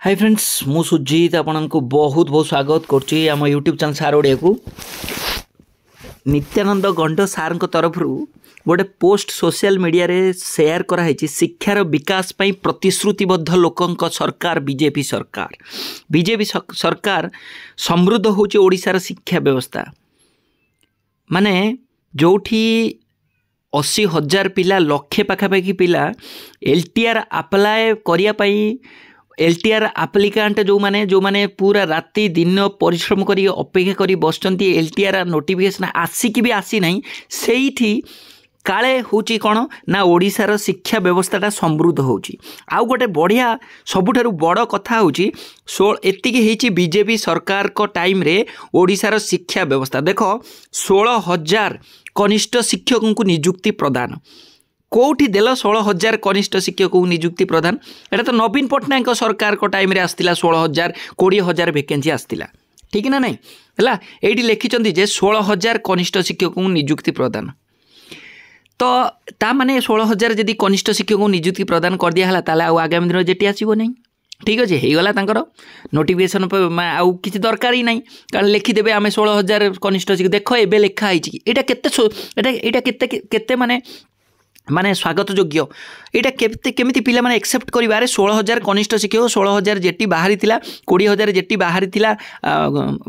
Hi friends मु सुजीत आपको बहुत बहुत स्वागत करुच्ची आम यूट्यूब चैनल सार ओडिया को। नित्यानंद गंड सार तरफ गोटे पोस्ट सोशल मीडिया रे शेयर कराई शिक्षार विकास पई प्रतिश्रुतिबद्ध लोकंक सरकार बीजेपी सरकार समृद्ध होची ओडिशार शिक्षा व्यवस्था माने जोठी 80,000 पिला लक्षे पाखापाखि पिला एलटीआर अप्लाई करिया पई एलटीआर आप्लिकांट जो माने पूरा राति दिन परिश्रम करी अपेक्षा करी बसचंती एलटीआर नोटिफिकेशन आसिक भी आसी नहीं सेठी काले होची कौन ना ओडिशार शिक्षा व्यवस्थाटा समृद्ध होची। आउ गोटे बढ़िया सबुठारु बड़ कथा होची एतिकी हेची बीजेपी सरकार को टाइम रे ओडिशार शिक्षा व्यवस्था देख 16,000 कनिष्ठ शिक्षकों को नियुक्ति प्रदान कौटी देल 16,000 कनिष्ठ शिक्षक को नियुक्ति प्रदान एटा तो नवीन पट्टनायक सरकार को टाइम रे आस्तिला 16,000 20,000 वैकेंसी आस्तिला ठीक ना नहीं है ये लिखिं जे 16,000 कनिष्ठ शिक्षक को नियुक्ति प्रदान तो ता माने 16,000 जदि कनिष्ठ शिक्षक को नियुक्ति प्रदान कर दिया ताले आउ आगामी दिन जेटी आसीबो नहीं ठीक अच्छे होगला तांकर नोटिफिकेशन आउ किसी दरकार ही नहीं कारण लिखिदेवे आम 16,000 कनिष्ठ शिक्षक देख एबे लिखाई एटा केते माने स्वागत योग्य यहाँ केमी पिला माने एक्सेप्ट करें 16,000 कनिष्ठ शिक्षक 16,000 जेटी बाहरी 20,000 जेटी बाहरी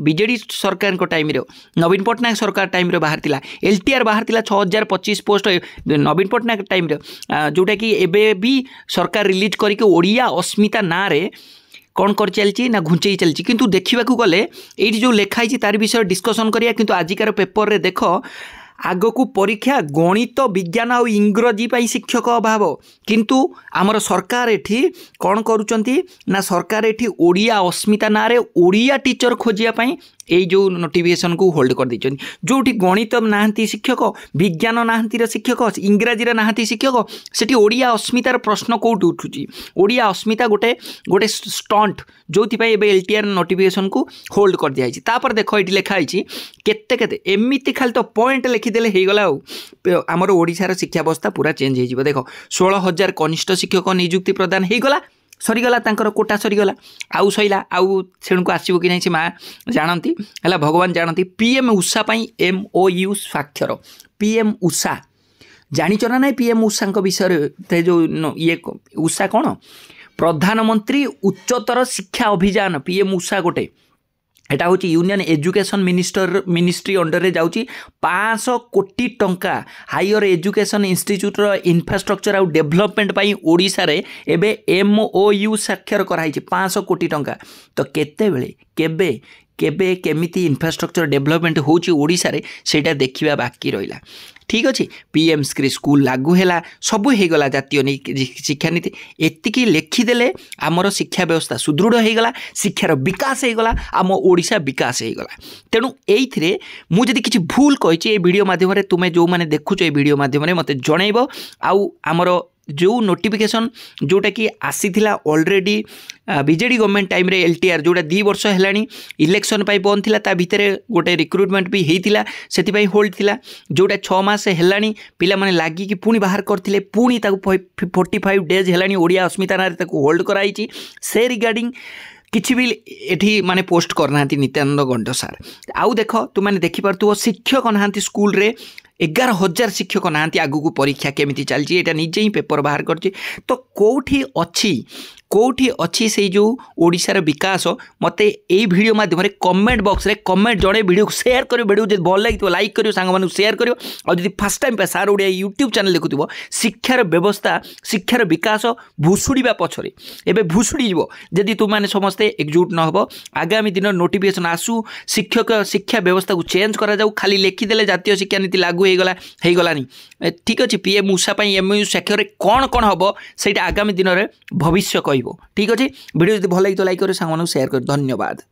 बीजेडी सरकार को टाइम नवीन पट्टनायक सरकार टाइम बाहरी एलटीआर बाहरी 6,025 पोस्ट नवीन पट्टनायक टाइम जोटा कि एबे भी सरकार रिलीज करके ओडिया अस्मिता ना रे कौन कर चलती ना घुंचई चलती किंतु देखा गले ये जो लिखाई तार विषय डिस्कसन करिया किंतु आजिकार पेपर रे देख आग को परीक्षा गणित विज्ञान और इंग्रजी पाई शिक्षक अभाव किंतु आमर सरकार एठी कौन करुचंती ना सरकार एठी ओडिया अस्मिता ना रे ओडिया टीचर खोजिया पाई यही जो नोटिफिकेशन को होल्ड कर देछन जोठी गणित नाहंती शिक्षक विज्ञान नाहंती शिक्षक इंग्राजी नाहंती शिक्षक सेठी ओडिया अस्मितार प्रश्न कोठी उठुची ओडिया अस्मिता गोटे गोटे स्टंट जो एलटीआर नोटिफिकेशन को होल्ड कर दिया तापर देख ये लिखाई केते एमती खाली तो पॉइंट लिखिदेले हो गला आमर ओडिशार शिक्षा व्यवस्था पूरा चेंज हो देख 16,000 कनिष्ठ शिक्षक नियुक्ति प्रदान हो गला सरीगला तांकर कोटा सरीगला आउ सैला आउ से आसो कि नहीं से माँ जानती है भगवान जानती PM Usha MOU स्वाक्षर PM Usha जानिच ना नहीं पीएम उषा विषय जो ये उषा कौन प्रधानमंत्री उच्चतर शिक्षा अभियान पीएम उषा गोटे एटा हूँ यूनियन एजुकेशन मिनिस्ट्री अंडर रे जाउची 500 कोटी टंका हायर एजुकेशन इंस्टीट्यूट इंफ्रास्ट्रक्चर आउ डेवलपमेंट पाई ओडिशा रे एबे MOU स्वाक्षर कराई 500 कोटी टंका तो केते बेले केबे केबे केमिति इंफ्रास्ट्रक्चर डेवलपमेंट होची ओडिशा रे सेटा देखिबा बाकी रहिला ठीक अच्छे पीएम श्री स्कूल लागू है सबू होगला जातीय शिक्षा नीति एतिकी लिखिदेले आमर शिक्षा व्यवस्था सुदृढ़ होगला शिक्षार विकास होगला आम ओडिशा विकास होगला तेणु ये मुझे किसी भूल कही वीडियो माध्यम तुम्हें जो मैंने देखुच ये वीडियो माध्यम मत जनइब आउ आमर जो नोटिफिकेशन जोटा कि आसी ऑलरेडी बीजेडी गवर्नमेंट टाइम रे एलटीआर जोटा 2 वर्ष है इलेक्शन पाई बंद थिला ता भितरे गोटे रिक्रुटमेंट भी होता से होल्ड थिला जोटा 6 मास है पिला माने लागी कि पुणी बाहर करथिले पुणी ताकू 45 डेज है ओडिया अस्मिता ना ताकू होल्ड कराई से रिगार्डिंग किसी भी एठी माने पोस्ट करना नित्यानंद गंड सार आउ देख तुम देखिपु शिक्षक ना स्कूल रे 11,000 शिक्षक ना आगू परीक्षा केमिति चलती एटा निजे ही पेपर बाहर कर तो कौटी अच्छी से जो ओडिशार विकास मते यही वीडियो माध्यम कमेंट बॉक्स रे कमेंट जड़े वीडियो शेयर करो वीडियो जो भल लगी लाइक करो सांग मानू शेयर करो और जब फर्स्ट टाइम पे सार ओडिया यूट्यूब चैनल देखुव शिक्षार व्यवस्था शिक्षार विकास भुशुड़ा पछरे एबे भुशुड़ी जीवो जदि तुम मैंने समस्ते एकजुट न हो आगामी दिन नोटिफिकेशन आसू शिक्षक शिक्षा व्यवस्था को चेंज करा जाऊ खाली लिखिदेले जातीय शिक्षा नीति लागू होगलानी ठीक अच्छे पीएम उषा MOU स्वाक्षर कौन कौन हम से आगामी दिन में भविष्य कह ठीक अच्छे वीडियो जो भल लगी तो लाइक करो सांग शेयर करो धन्यवाद।